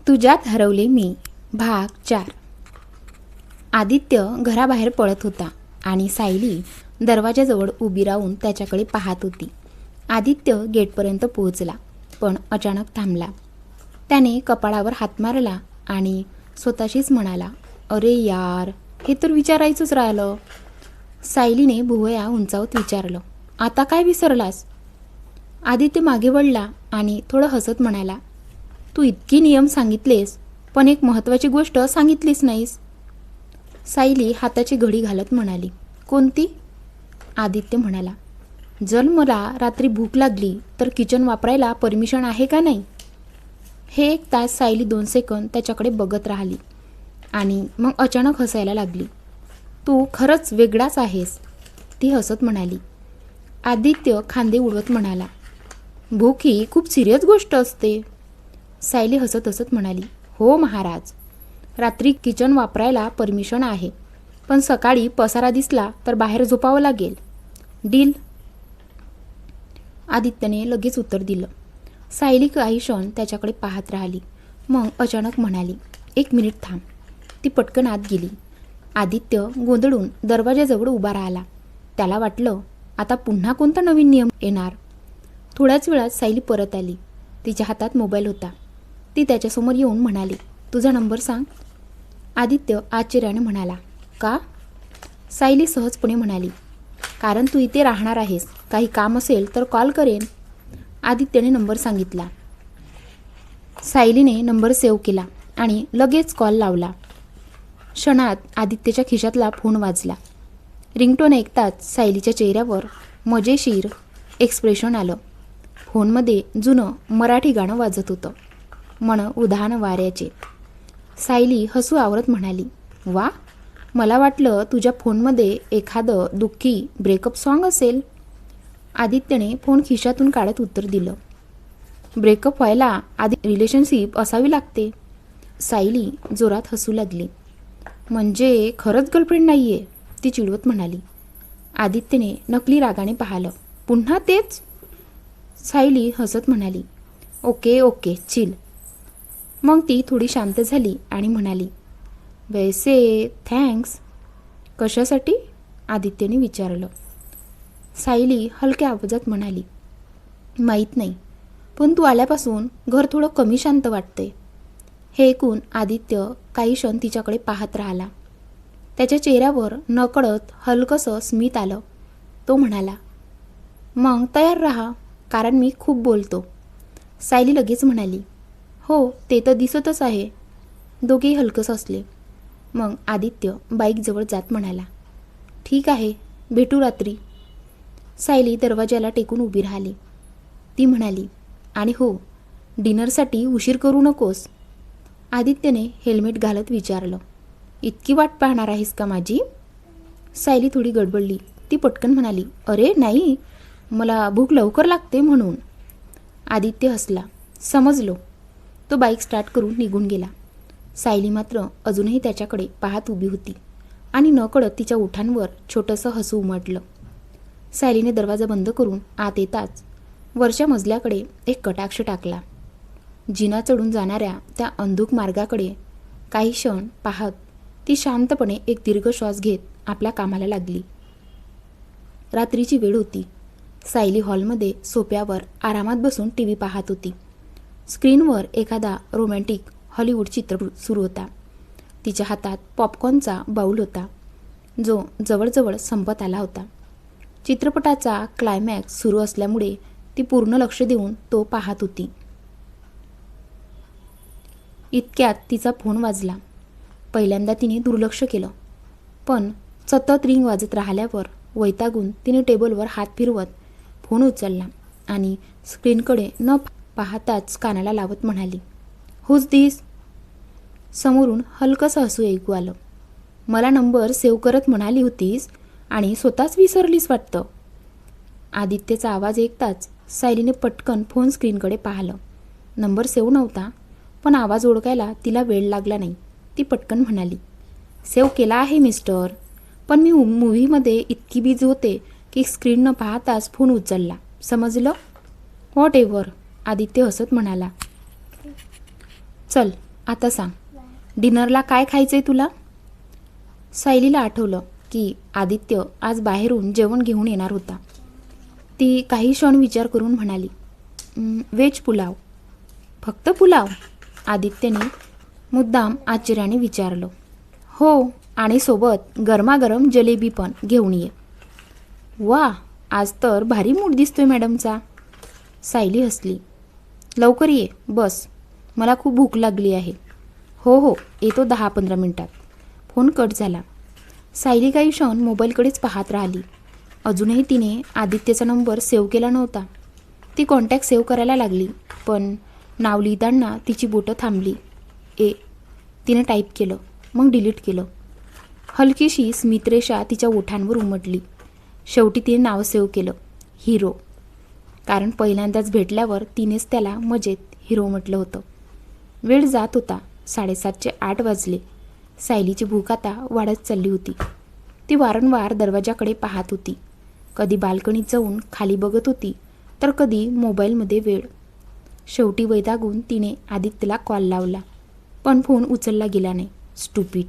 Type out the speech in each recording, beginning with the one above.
तुझ्यात हरवले मी भाग 4. आदित्य घराबाहेर पळत होता आणि सायली दरवाजाजवळ उभी राहून त्याच्याकडे पाहत होती. आदित्य गेटपर्यंत पोहोचला, पण अचानक थांबला. त्याने कपाळावर हात मारला आणि स्वतःशीच म्हणाला, अरे यार, हे तर विचारायचंच राहिलं. सायलीने भुवया उंचावत विचारलं, आता काय विसरलास? आदित्य मागे वळला आणि थोडं हसत म्हणाला, तू इतकी नियम सांगितलेस, पण एक महत्त्वाची गोष्ट सांगितलीच नाहीस. सायली हाताची घडी घालत म्हणाली, कोणती? आदित्य म्हणाला, जर मला रात्री भूक लागली तर किचन वापरायला परमिशन आहे का नाही? हे 1 तास सायली 2 सेकंद त्याच्याकडे बघत राहिली आणि मग अचानक हसायला लागली. तू खरंच वेगळाच आहेस, ती हसत म्हणाली. आदित्य खांदे उडवत म्हणाला, भूक ही खूप सिरियस गोष्ट असते. सायली हसत हसत म्हणाली, हो महाराज, रात्री किचन वापरायला परमिशन आहे, पण सकाळी पसारा दिसला तर बाहेर झोपावं लागेल. डील? आदित्यने लगेच उत्तर दिलं. सायली काही क्षण त्याच्याकडे पाहत राहिली, मग अचानक म्हणाली, 1 मिनिट थांब. ती पटकन आत गेली. आदित्य गोंधळून दरवाजाजवळ उभा राहिला. त्याला वाटलं, आता पुन्हा कोणता नवीन नियम येणार. थोड्याच वेळात सायली परत आली. तिच्या हातात मोबाईल होता. ती त्याच्यासमोर येऊन म्हणाली, तुझा नंबर सांग. आदित्य आश्चर्याने म्हणाला, का? सायली सहजपणे म्हणाली, कारण तू इथे राहणार आहेस, काही काम असेल तर कॉल करेन. आदित्यने नंबर सांगितला. सायलीने नंबर सेव्ह केला आणि लगेच कॉल लावला. क्षणात आदित्यच्या खिशातला फोन वाजला. रिंगटोन ऐकताच सायलीच्या चेहऱ्यावर मजेशीर एक्सप्रेशन आलं. फोनमध्ये जुनं मराठी गाणं वाजत होतं, मन उधाण वाऱ्याचे. सायली हसू आवरत म्हणाली, वा, मला वाटलं तुझ्या फोनमध्ये एखादं दुःखी ब्रेकअप सॉन्ग असेल. आदित्यने फोन खिशातून काढत उत्तर दिलं, ब्रेकअप व्हायला आधी रिलेशनशिप असावी लागते. सायली जोरात हसू लागली. म्हणजे खरंच गर्लफ्रेंड नाही आहे, ती चिडवत म्हणाली. आदित्यने नकली रागाने पाहिलं. पुन्हा तेच? सायली हसत म्हणाली, ओके ओके चिल. मग ती थोडी शांत झाली आणि म्हणाली, वैसे थँक्स. कशासाठी? आदित्यने विचारलं. सायली हलक्या आवाजात म्हणाली, माहीत नाही, पण तू आल्यापासून घर थोडं कमी शांत वाटते. हे ऐकून आदित्य काही क्षण तिच्याकडे पाहत राहिला. त्याच्या चेहऱ्यावर नकळत हलकंसं स्मित आलं. तो म्हणाला, मग तयार राहा, कारण मी खूप बोलतो. सायली लगेच म्हणाली, हो ते तर दिसतच आहे. दोघेही हलकंच हसले. मग आदित्य बाईकजवळ जात म्हणाला, ठीक आहे, भेटू रात्री. सायली दरवाजाला टेकून उभी राहिली. ती म्हणाली, आणि हो, डिनरसाठी उशीर करू नकोस. आदित्यने हेल्मेट घालत विचारलं, इतकी वाट पाहणार आहेस का माझी? सायली थोडी गडबडली. ती पटकन म्हणाली, अरे नाही, मला भूक लवकर लागते म्हणून. आदित्य हसला, समजलो. तो बाईक स्टार्ट करून निघून गेला. सायली मात्र अजूनही त्याच्याकडे पाहत उभी होती आणि नकळत तिच्या ओठांवर छोटंसं हसू उमटलं. सायलीने दरवाजा बंद करून आत येताच वरच्या मजल्याकडे एक कटाक्ष टाकला. जिना चढून जाणाऱ्या त्या अंधुक मार्गाकडे काही क्षण पाहत ती शांतपणे एक दीर्घ श्वास घेत आपल्या कामाला लागली. रात्रीची वेळ होती. सायली हॉलमध्ये सोफ्यावर आरामात बसून टीव्ही पाहत होती. स्क्रीनवर एखादा रोमॅन्टिक हॉलिवूड चित्रपट सुरू होता. तिच्या हातात पॉपकॉर्नचा बाऊल होता, जो जवळजवळ संपत आला होता. चित्रपटाचा क्लायमॅक्स सुरू असल्यामुळे ती पूर्ण लक्ष देऊन तो पाहत होती. इतक्यात तिचा फोन वाजला. पहिल्यांदा तिने दुर्लक्ष केलं, पण सतत रिंग वाजत राहिल्यावर वैतागून तिने टेबलवर हात फिरवत फोन उचलला आणि स्क्रीनकडे न पाहताच कानाला लावत म्हणाली, हुज दिस? समोरून हलकंसं हसू ऐकू आलं. मला नंबर सेव्ह करत म्हणाली होतीस आणि स्वतःच विसरलीस वाटतं. आदित्यचा आवाज ऐकताच सायलीने पटकन फोन स्क्रीनकडे पाहिलं. नंबर सेव्ह नव्हता, पण आवाज ओळखायला तिला वेळ लागला नाही. ती पटकन म्हणाली, सेव्ह केला आहे मिस्टर, पण मी मूव्हीमध्ये इतकी बिझी होते की स्क्रीन न पाहताच फोन उचलला, समजलं? व्हॉट एव्हर, आदित्य हसत म्हणाला. चल आता सांग, डिनरला काय खायचं आहे तुला? सायलीला आठवलं की आदित्य आज बाहेरून जेवण घेऊन येणार होता. ती काही क्षण विचार करून म्हणाली, व्हेज पुलाव. फक्त पुलाव? आदित्यने मुद्दाम आश्चर्याने विचारलं. हो, आणि सोबत गरमागरम जलेबी पण घेऊन ये. वा, आज तर भारी मूड दिसतोय मॅडमचा. सायली हसली. लवकर ये, बस, मला खूप भूक लागली आहे. हो हो, येतो 10-15 मिनिटात. फोन कट झाला. सायली काही क्षण मोबाईलकडेच पाहत राहिली. अजूनही तिने आदित्यचा नंबर सेव्ह केला नव्हता. ती कॉन्टॅक्ट सेव्ह करायला लागली, पण नाव लिहिताना तिची बोटं थांबली. तिने टाईप केलं, मग डिलीट केलं. हलकीशी स्मितरेषा तिच्या ओठांवर उमटली. शेवटी तिने नाव सेव्ह केलं, हिरो. कारण पहिल्यांदाच भेटल्यावर तिनेच त्याला मजेत हिरो म्हटलं होतं. वेळ जात होता. 7:30 वाजले. सायलीची भूक आता वाढत चालली होती. ती वारंवार दरवाजाकडे पाहत होती. कधी बाल्कनीत जाऊन खाली बघत होती, तर कधी मोबाईलमध्ये वेळ. शेवटी वैतागून तिने आदित्यला कॉल लावला, पण फोन उचलला गेला नाही. स्टुपिड,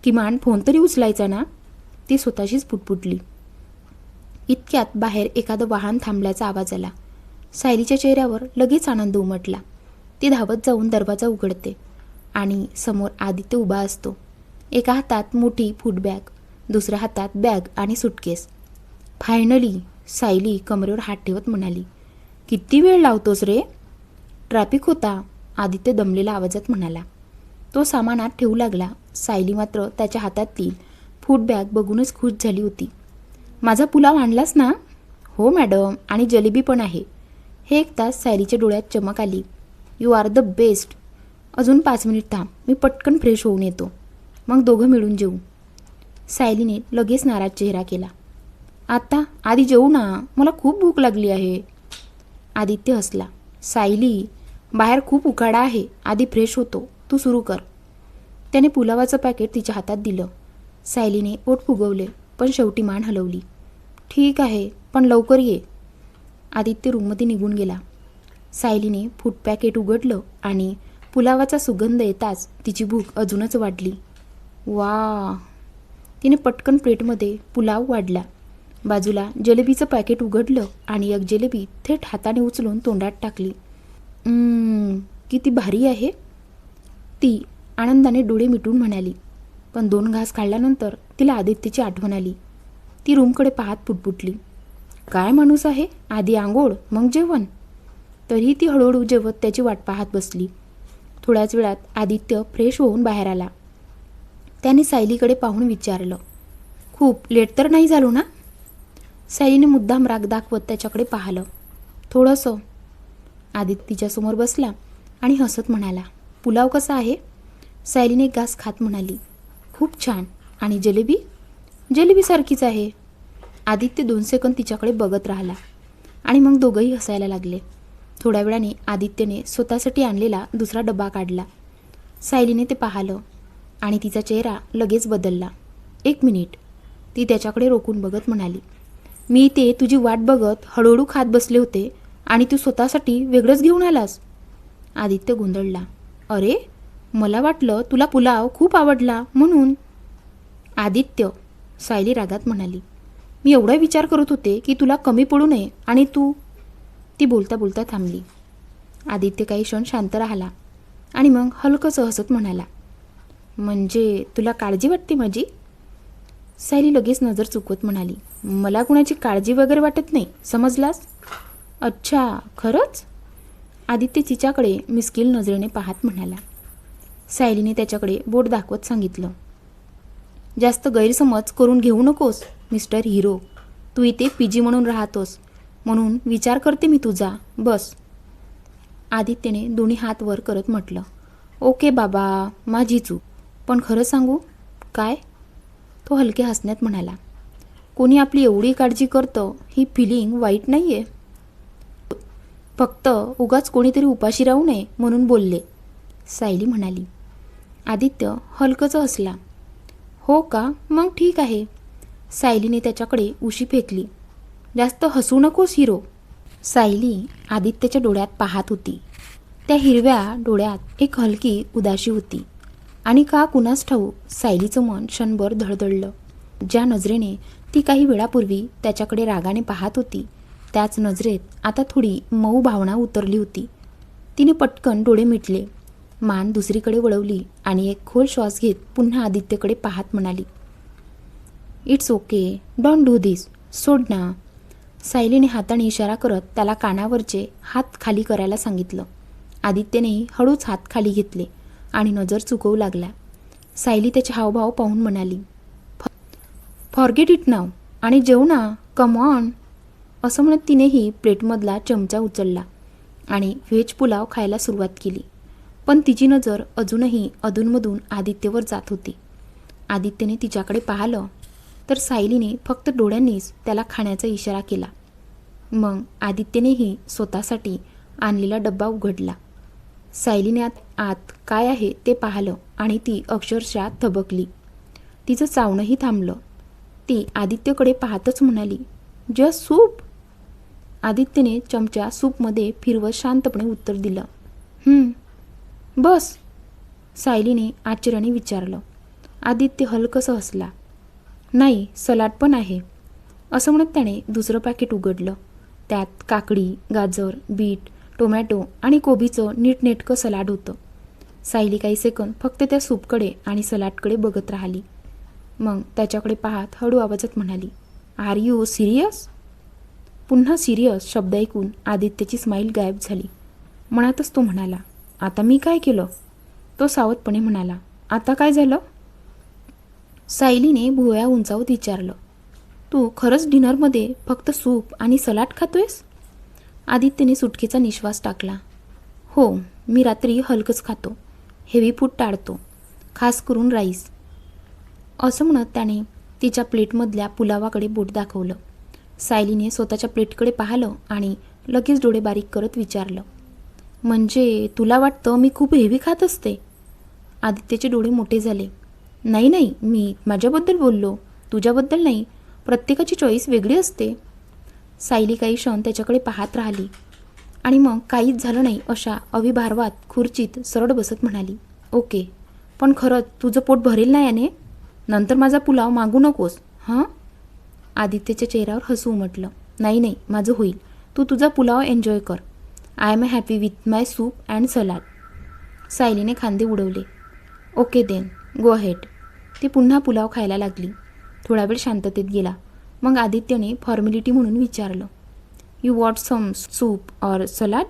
किमान फोन तरी उचलायचा ना, ती स्वतःशीच पुटपुटली. इतक्यात बाहेर एखादं वाहन थांबल्याचा आवाज आला. सायलीच्या चेहऱ्यावर लगेच आनंद उमटला. ती धावत जाऊन दरवाजा उघडते आणि समोर आदित्य उभा असतो. एका हातात मोठी फूटबॅग, दुसऱ्या हातात बॅग आणि सुटकेस. फायनली, सायली कमरेवर हात ठेवत म्हणाली, किती वेळ लावतोस रे? ट्रॅफिक होता, आदित्य दमलेल्या आवाजात म्हणाला. तो सामानात ठेवू लागला. सायली मात्र त्याच्या हातातील फूटबॅग बघूनच खुश झाली होती. माझा पुलाव आणलास ना? हो मॅडम, आणि जलेबी पण आहे. हे ऐकताच सायलीच्या डोळ्यात चमक आली. You are the best. अजून 5 मिनिट थांब, मी पटकन फ्रेश होऊन येतो, मग दोघं मिळून जेवू. सायलीने लगेच नाराज चेहरा केला. आता आधी जेवू ना, मला खूप भूक लागली आहे. आदित्य हसला. सायली, बाहेर खूप उकाडा आहे, आधी फ्रेश होतो, तू सुरू कर. त्याने पुलावाचं पॅकेट तिच्या हातात दिलं. सायलीने ओठ फुगवले, पण शेवटी मान हलवली. ठीक आहे, पण लवकर ये. आदित्य रूममध्ये निघून गेला. सायलीने फूड पॅकेट उघडलं आणि पुलावाचा सुगंध येताच तिची भूक अजूनच वाढली. वा, तिने पटकन प्लेटमध्ये पुलाव वाढला. बाजूला जलेबीचं पॅकेट उघडलं आणि एक जलेबी थेट हाताने उचलून तोंडात टाकली. किती भारी आहे, ती आनंदाने डोळे मिटून म्हणाली. पण 2 घास खाल्ल्यानंतर तिला आदित्यची आठवण आली. ती रूमकडे पाहत पुटपुटली. काय माणूस आहे, आधी आंघोळ मग जेवण. तरीही ती हळूहळू जेवत त्याची वाट पाहत बसली. थोड्याच वेळात आदित्य फ्रेश होऊन बाहेर आला. त्याने सायलीकडे पाहून विचारलं, खूप लेट तर नाही झालो ना? सायलीने मुद्दाम राग दाखवत त्याच्याकडे पाहिलं. थोडंसं. आदित्य तिच्यासमोर बसला आणि हसत म्हणाला, पुलाव कसा आहे? सायलीने एक घास खात म्हणाली, खूप छान. आणि जलेबी? जलेबीसारखीच आहे. आदित्य 2 सेकंद तिच्याकडे बघत राहिला आणि मग दोघंही हसायला लागले. थोड्या वेळाने आदित्यने स्वतःसाठी आणलेला दुसरा डबा काढला. सायलीने ते पाहिलं आणि तिचा चेहरा लगेच बदलला. 1 मिनिट, ती त्याच्याकडे रोखून बघत म्हणाली, मी ते तुझी वाट बघत हळूहळू खात बसले होते आणि तू स्वतःसाठी वेगळंच घेऊन आलास. आदित्य गोंधळला. अरे, मला वाटलं तुला पुलाव खूप आवडला म्हणून. आदित्य, सायली रागात म्हणाली, मी एवढा विचार करत होते की तुला कमी पडू नये आणि तू. ती बोलता बोलता थांबली. आदित्य काही क्षण शांत राहिला आणि मग हलकंसं हसत म्हणाला, म्हणजे तुला काळजी वाटते माझी? सायली लगेच नजर चुकवत म्हणाली, मला कुणाची काळजी वगैरे वाटत नाही, समजलास? अच्छा, खरंच? आदित्य तिच्याकडे मिस्किल नजरेने पाहत म्हणाला. सायलीने त्याच्याकडे बोट दाखवत सांगितलं, जास्त गैरसमज करून घेऊ नकोस मिस्टर हिरो. तू इथे पीजी म्हणून राहतोस म्हणून विचार करते मी तुझा, बस. आदित्यने दोन्ही हात वर करत म्हटलं, ओके बाबा, माझी चूक. पण खरं सांगू? काय? तो हलक्या हसण्यात म्हणाला, कोणी आपली एवढी काळजी करतं ही फिलिंग वाईट नाही आहे. फक्त उगाच कोणीतरी उपाशी राहू नये म्हणून बोलले, सायली म्हणाली. आदित्य हलकंच हसला. हो का, मग ठीक आहे. सायलीने त्याच्याकडे उशी फेकली. जास्त हसू नकोस हिरो. सायली आदित्यच्या डोळ्यात पाहत होती. त्या हिरव्या डोळ्यात एक हलकी उदासी होती आणि का कुणास ठाऊक सायलीचं मन क्षणभर धडधडलं. ज्या नजरेने ती काही वेळापूर्वी त्याच्याकडे रागाने पाहत होती त्याच नजरेत आता थोडी मऊ भावना उतरली होती. तिने पटकन डोळे मिटले, मान दुसरीकडे वळवली आणि एक खोल श्वास घेत पुन्हा आदित्यकडे पाहत म्हणाली, it's okay, don't do this, सोड ना. सायलीने हाताने इशारा करत त्याला कानावरचे हात खाली करायला सांगितलं. आदित्यनेही हळूच हात खाली घेतले आणि नजर चुकवू लागला. सायली त्याचे हावभाव पाहून म्हणाली, फॉरगेट इट नाव आणि जेव ना, कम ऑन. असं म्हणत तिनेही प्लेटमधला चमचा उचलला आणि व्हेज पुलाव खायला सुरुवात केली. पण तिची नजर अजूनही अधूनमधून आदित्यवर जात होती. आदित्यने तिच्याकडे पाहिलं तर सायलीने फक्त डोळ्यांनीच त्याला खाण्याचा इशारा केला. मग आदित्यनेही स्वतःसाठी आणलेला डब्बा उघडला. सायलीने आत काय आहे ते पाहिलं आणि ती अक्षरशः थबकली. तिचं चावणंही थांबलं. ती आदित्यकडे पाहतच म्हणाली, जस्ट सूप. आदित्यने चमचा सूपमध्ये फिरवत शांतपणे उत्तर दिलं, बस. सायलीने आश्चर्याने विचारलं. आदित्य हलकंसं हसला. नाही, सलाड पण आहे. असं म्हणत त्याने दुसरं पॅकेट उघडलं. त्यात काकडी, गाजर, बीट, टोमॅटो आणि कोबीचं नीटनेटकं सलाड होतं. सायली काही सेकंद फक्त त्या सूपकडे आणि सलाडकडे बघत राहिली. मग त्याच्याकडे पाहत हळू आवाजात म्हणाली, आर यू सिरियस? पुन्हा सिरियस शब्द ऐकून आदित्यची स्माईल गायब झाली. मनातच तो म्हणाला, आता मी काय केलं? तो सावधपणे म्हणाला, आता काय झालं? सायलीने भुवया उंचावत विचारलं, तू खरंच डिनरमध्ये फक्त सूप आणि सलाड खातोयस? आदित्यने सुटकेचा निश्वास टाकला. हो, मी रात्री हलकंच खातो, हेवी फूड टाळतो, खास करून राईस. असं म्हणत त्याने तिच्या प्लेटमधल्या पुलावाकडे बोट दाखवलं. सायलीने स्वतःच्या प्लेटकडे पाहिलं आणि लगेच डोळे बारीक करत विचारलं, म्हणजे तुला वाटतं मी खूप हेवी खात असते? आदित्यचे डोळे मोठे झाले. नाही, मी माझ्याबद्दल बोललो, तुझ्याबद्दल नाही. प्रत्येकाची चॉईस वेगळी असते. सायली काही क्षण त्याच्याकडे पाहत राहिली आणि मग काहीच झालं नाही अशा अविभार्वात खुर्चीत सरळ बसत म्हणाली, ओके, पण खरंच तुझं पोट भरेल ना याने? नंतर माझा पुलाव मागू नकोस हां. आदित्यच्या चेहऱ्यावर हसू उमटलं. नाही, माझं होईल. तू तुझा पुलाव एन्जॉय कर. I am happy with my soup and salad. सायलीने खांदे उडवले. Okay then, go ahead. ती पुन्हा पुलाव खायला लागली. थोडा वेळ शांततेत गेला. मग आदित्यने फॉर्मॅलिटी म्हणून विचारलं, you want some soup or salad?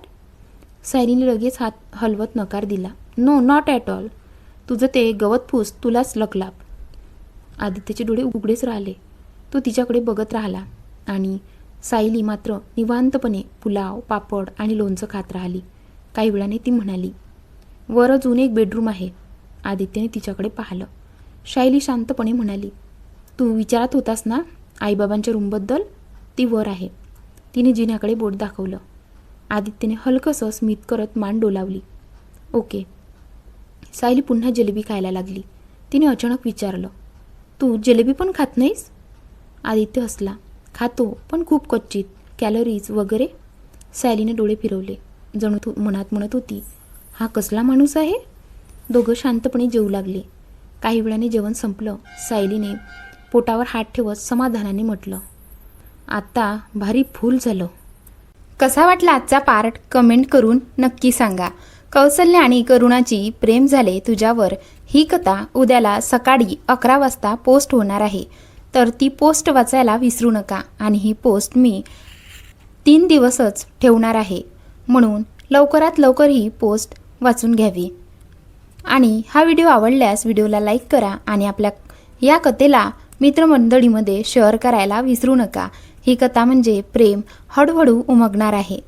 सायलीने लगेच हात हलवत नकार दिला. No, not at all. तुझं ते गवत फूस तुलाच लकलाप. आदित्यचे डोळे उघडेच राहिले. तो तिच्याकडे बघत राहिला आणि सायली मात्र निवांतपणे पुलाव, पापड आणि लोणचं खात राहिली. काही वेळाने ती म्हणाली, वर अजून एक बेडरूम आहे. आदित्यने तिच्याकडे पाहिलं. सायली शांतपणे म्हणाली, तू विचारत होतास ना आईबाबांच्या रूमबद्दल? ती वर आहे. तिने जिन्याकडे बोट दाखवलं. आदित्यने हलकंसं स्मित करत मान डोलावली. ओके. सायली पुन्हा जिलेबी खायला लागली. तिने अचानक विचारलं, तू जिलेबी पण खात नाहीस? आदित्य हसला. खातो, पण खूप क्वचित, कॅलरीज वगैरे. सायलीने डोळे फिरवले. जणू मनात म्हणत होती, हा कसला माणूस आहे? दोघं शांतपणे जेवू लागले. काही वेळाने जेवण संपलं. सायलीने पोटावर हात ठेवत समाधानाने म्हटलं, आता भारी फुल झालं. कसा वाटला आजचा पार्ट कमेंट करून नक्की सांगा. कौसल्य आणि करुणाची प्रेम झाले तुझ्यावर ही कथा उद्याला सकाळी 11 वाजता पोस्ट होणार आहे. तर ती पोस्ट वाचायला विसरू नका. आणि ही पोस्ट मी 3 दिवसच ठेवणार आहे, म्हणून लवकरात लवकर ही पोस्ट वाचून घ्यावी. आणि हा व्हिडिओ आवडल्यास व्हिडिओला लाईक करा आणि आपल्या या कथेला मित्रमंडळीमध्ये शेअर करायला विसरू नका. ही कथा म्हणजे प्रेम हळूहळू उमगणार आहे.